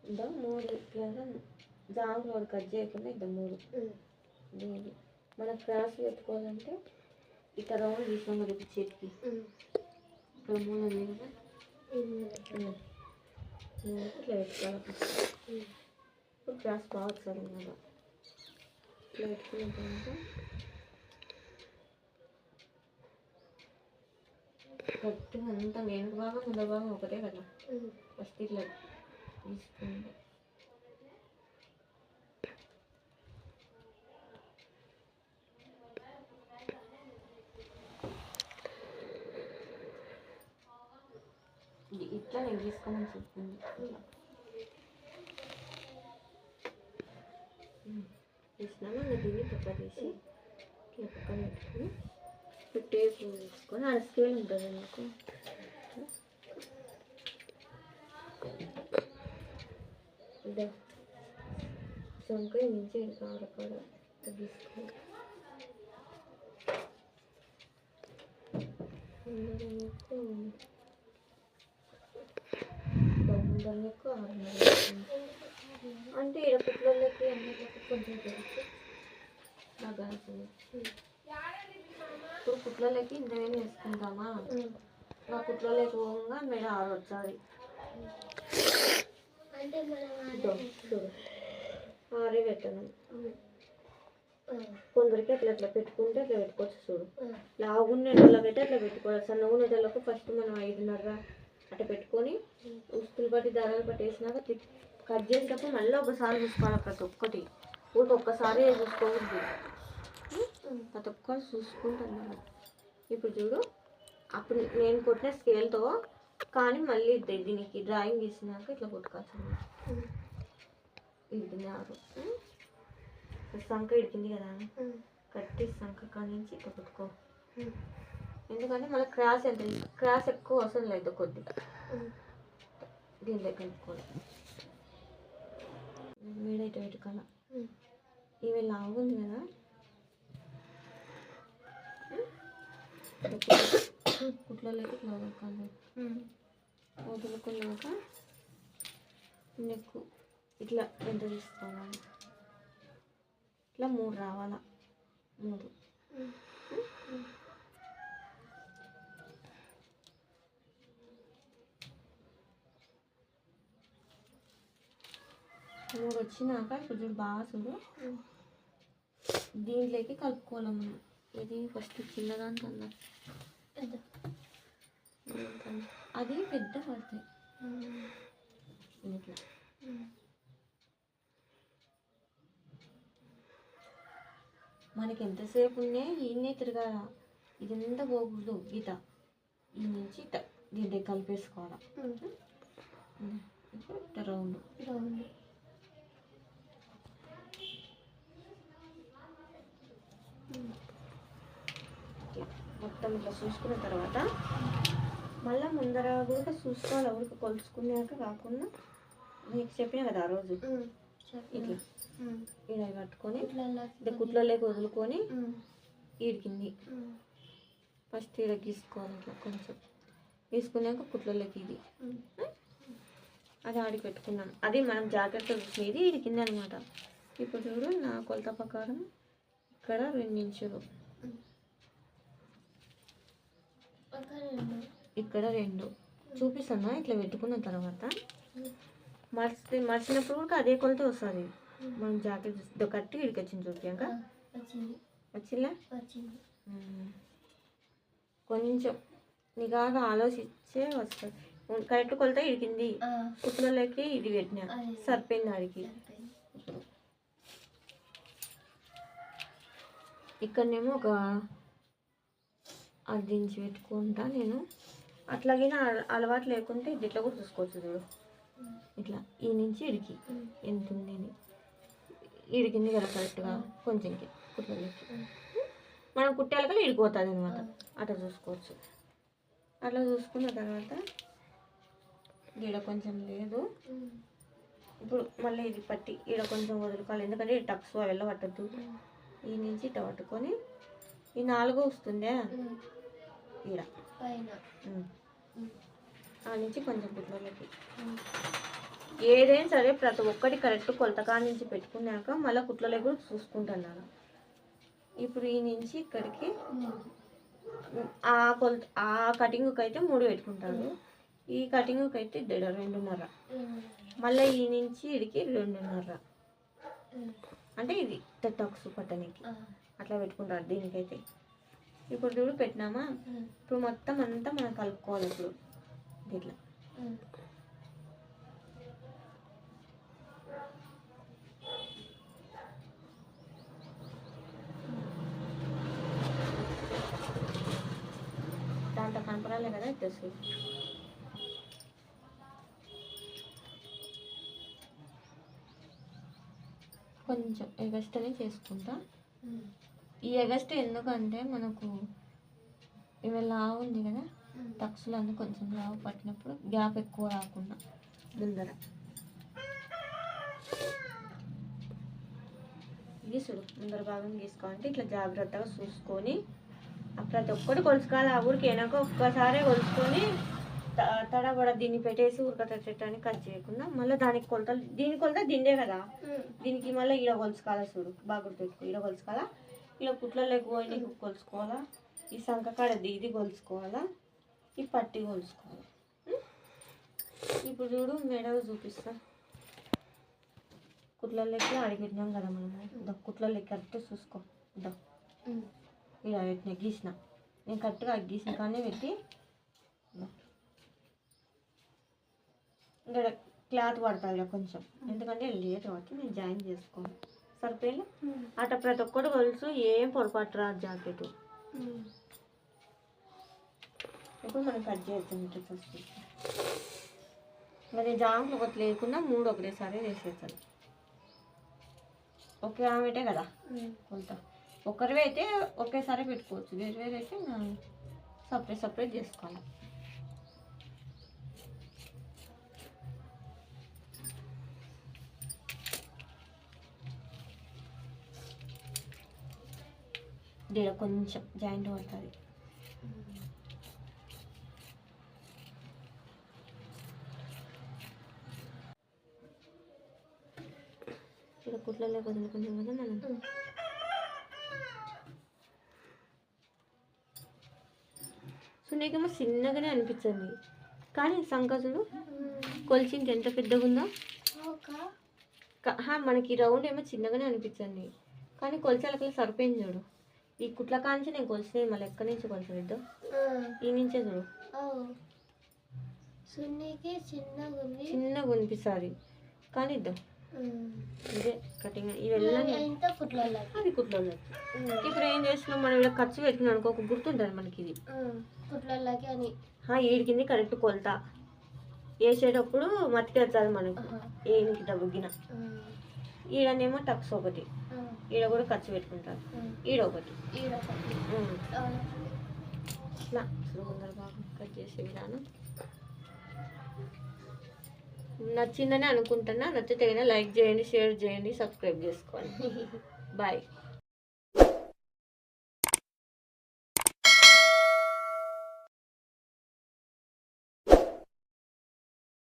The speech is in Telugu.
ఇంకా 3 జాంగ్లో కట్ చేయకుండా ఇంకా 3 దీన్ని మనం క్రాస్ పెట్టుకోవాలంటే ఇట్లా రౌండ్ తీసాం కదా చేతికి ఇక్కడ 3 ఉంది కదా ఇట్లా పెట్టుకోవాలి. ఇప్పుడు క్రాస్ బాగా వస్తుంది కదా ఇట్లా పెట్టుకున్న తర్వాత గట్టిగా అంతా వెనుక భాగం ముందు భాగం ఒకటే కదా ఫస్ట్ ఇట్లా తీసుకోండి. ఇట్లా నేను తీసుకోమని చెప్పింది. తీసినాము ఇంకా దీన్ని పక్క తీసి ఇట్లా పక్కన పెట్టుకుని టేప్ తీసుకొని ఆడ స్కేల్ ఉంటుంది నాకు సంకాయ నుంచి ఆడకాడ తీసుకోవాలి. అంటే ఇక్కడ పుట్లకి అన్నిటికి కొంచెం తెలుసు నాకు ఇప్పుడు పుట్లకి ఇంతవేమి వేసుకుంటామా నా పుట్లకి పోగా మెడ ఆరొచ్చాలి ఆరే పెట్టను. కొందరికి అట్లా అట్లా పెట్టుకుంటే అట్లా పెట్టుకోవచ్చు. చూడు లావుగున్నెటలో పెట్టి అట్లా పెట్టుకోవాలి. సన్నగున్నెటలకు ఫస్ట్ మనం 5:30 అట్లా పెట్టుకొని ఉస్తులు బట్టి దారాలు పట్టి వేసినాక కట్ చేసేటప్పుడు మళ్ళీ ఒకసారి చూసుకోవాలి. ప్రతి ఒక్కటి ఊరికి ఒక్కసారి చూసుకోవద్దు, ప్రతి ఒక్కరు చూసుకుంటున్నాను. ఇప్పుడు చూడు అప్పుడు నేను కొట్టిన స్కేల్తో కానీ మళ్ళీ దీనికి డ్రాయింగ్ గీసినాక ఇట్లా కొట్టుకోవచ్చు. ఇడికినారు సంఖ ఇడికింది కదా కట్టి సంఖ కాడి నుంచి ఇట్లా కొట్టుకో. ఎందుకంటే మళ్ళీ క్రాస్ ఎక్కువ అవసరం లేదు, కొద్దిగా దీంట్లో కలుపుకోవాలి. మీడైతే పెట్టుకోవాలి. ఇవి లావు ఉంది కదా కుట్లలోకి ఇట్లా వదులుకోవాలి. వదులుకున్నాక నెక్కు ఇట్లా ఎంత తీసుకోవాలి, ఇట్లా 3 రావాలా. 3 వచ్చినాక ఇప్పుడు చూడు బాగా చూడు దీంట్లోకి కలుపుకోవాలి మనం. ఇది ఫస్ట్ చిన్నదాంతో అది పెద్ద పడతాయి. ఇట్లా మనకి ఎంతసేపు ఉన్నాయి ఈయనే తిరగాల, ఇదంతా పోకూడదు. గీత ఈ నుంచి దీంట్లో కలిపేసుకోవాలి. రౌండ్ మొత్తం ఇట్లా చూసుకున్న తర్వాత మళ్ళీ ముందర కూడా చూసుకోవాలి. ఊరికి కొలుసుకున్నాక కాకుండా నీకు చెప్పినా కదా ఆ రోజు ఇట్లా ఇలా కట్టుకొని కుట్లలోకి వదులుకొని ఈడికింది ఫస్ట్ ఇలా గీసుకోవాలి. ఇట్లా కొంచెం గీసుకున్నాక కుట్లలోకి ఇది అది ఆడికి పెట్టుకున్నాం. అది మనం జాగ్రత్త చూసేది ఈడికింది అనమాట. ఇప్పుడు చూడు నా కొలత ప్రకారం ఇక్కడ 2 ఇంచులు, ఇక్కడ 2 చూపిస్తాను. ఇట్లా పెట్టుకున్న తర్వాత మర్చినప్పుడు కూడా అదే కొలత వస్తుంది. మనం జాకెట్ కట్టి ఇడికి వచ్చింది చూపించాక వచ్చిందా కొంచెం నిఘాగా ఆలోచించే వస్తుంది. కరెక్ట్ కొలత ఇడికింది కుట్లలోకి ఇది పెట్టినా సరిపోయింది. ఆడికి ఇక్కడనేమో ఒక 10 ఇంచు పెట్టుకుంటా నేను. అట్లాగే అలవాటు లేకుంటే ఇది ఇట్లా కూడా చూసుకోవచ్చు. చూడు ఇట్లా ఈ నుంచి ఇడికి ఎంత ఉంది ఇడికింది కదా కరెక్ట్గా కొంచెం కుట్లలోకి మనం కుట్టాలకల్లా ఇడిపోతుంది అనమాట. అట్లా చూసుకోవచ్చు. అట్లా చూసుకున్న తర్వాత ఈడ కొంచెం లేదు. ఇప్పుడు మళ్ళీ ఇది పట్టి ఈడ కొంచెం వదులుకోవాలి. ఎందుకంటే ఈ టక్స్ వెళ్ళ పట్టద్దు. ఈ నుంచి ఇట్లా పట్టుకొని ఈ 4 వస్తుందే ఈడ ఆ నుంచి కొంచెం కుట్లలోకి ఏదైనా సరే ప్రతి ఒక్కటి కరెక్ట్ కొలత కాడ నుంచి పెట్టుకున్నాక మళ్ళీ కుట్లలో కూడా చూసుకుంటున్నాను. ఇప్పుడు ఈ నుంచి ఇక్కడికి ఆ కటింగ్కి అయితే 3 పెట్టుకుంటాను, ఈ కటింగ్కి అయితే 2.5, మళ్ళీ ఈ నుంచి ఇడికి 2.5, అంటే ఇది టక్స్ పట్టనికి అట్లా పెట్టుకుంటారు దీనికైతే. ఇప్పుడు చూడు పెట్టినామా, ఇప్పుడు మొత్తం అంతా మనం కలుపుకోవాలి. ఇప్పుడు ఇట్లా దాంట్లో కనపడాలి కదా తెలుసు. కొంచెం ఎగస్ట్రానే చేసుకుంటా. ఈ ఎగస్ట్ ఎందుకంటే మనకు ఇవి లావు ఉంది కదా టక్స్లో, అన్నీ కొంచెం లావు పట్టినప్పుడు గ్యాప్ ఎక్కువ రాకుండా ముందర గీసుడు ముందర భాగం గీసుకోవాలంటే ఇట్లా జాగ్రత్తగా చూసుకొని ప్రతి ఒక్కటి కొలుసుకోవాలి. ఆ ఊరికి వెనక ఒక్కసారే కొలుసుకొని తడబడ దీన్ని పెట్టేసి ఉరకటని కట్ చేయకుండా మళ్ళీ దానికి కొలతలు, దీని కొలత దిండే కదా, దీనికి మళ్ళీ ఈడ కొలుసుకోవాలా. చూడు బాగా గుర్తుపెట్టుకో, ఈడ కొలుసుకోవాలా, ఇలా కుట్లలోకి పోయి నీకు కొలుసుకోవాలా, ఈ సంఖ కాడ ఇది కొలుసుకోవాలా, ఈ పట్టి కొలుసుకోవాలి. ఇప్పుడు చూడు మెడలు చూపిస్తా. కుట్లలోకి అడిగినాం కదా మనం, కుట్లలోకి కరెక్ట్ చూసుకో. ఇలా పెట్టిన గీసిన, నేను కరెక్ట్గా గీసిన కానీ పెట్టి ఇక్కడ క్లాత్ పడుతుంది కొంచెం, ఎందుకంటే లేట్ కాబట్టి నేను జాయిన్ చేసుకోను. సరిపోయిన అట్ట ప్రతి ఒక్కటి కొలుసు, ఏం పొరపాటు రా జాకెట్. ఇప్పుడు మనం కట్ చేద్దాం. ఫస్ట్ మరి జాంపులు ఒకటి లేకుండా 3 ఒకటేసారి వేసేస్తాను. ఒకే ఆమెటే కదా కొంత, ఒకరివి అయితే ఒకేసారి పెట్టుకోవచ్చు, వేరు వేరు అయితే సపరేట్ సపరేట్ చేసుకోవాలి. దీని కొంచెం జాయింట్ పడుతుంది. ఇక్కడ కుట్లలో వదులుకున్నాం కదా మనం. సో నీకేమో చిన్నగానే అనిపించింది, కానీ సంకసుడు కొలిచింది ఎంత పెద్దగా ఉందో. మనకి రౌండ్ ఏమో చిన్నగానే అనిపించింది, కానీ కొలిచాలకి సరిపోయింది. చూడు ఈ కుట్ల కాంచి నేను కొలిచినది మళ్ళీ ఎక్కడి నుంచి కొలిచలేదు, ఈ నుంచే చూడు చిన్నగా అనిపిస్తుంది. కానీ ఇద్దాం ఇదే కటింగ్ ఇవన్నీ అది కుట్లలో. ఇప్పుడు ఏం చేస్తున్నాం మనం, ఇక్కడ ఖర్చు పెట్టినాం అనుకో, ఒక గుర్తుంటుంది మనకి ఇది కుట్లలోకి అని. ఏడికింది కరెక్ట్ కొలత వేసేటప్పుడు మతికి వచ్చాలి మనకు, ఏనికి డబ్బుగిన. ఈడనేమో టక్స్ ఒకటి, ఈడ కూడా ఖర్చు పెట్టుకుంటారు, ఈడ ఒకటి ఇట్లా ముందర బాగా కట్ చేసే విధానం. నచ్చిందని అనుకుంటున్నా, నచ్చితే లైక్ చేయండి, షేర్ చేయండి, సబ్స్క్రైబ్ చేసుకోండి. బాయ్.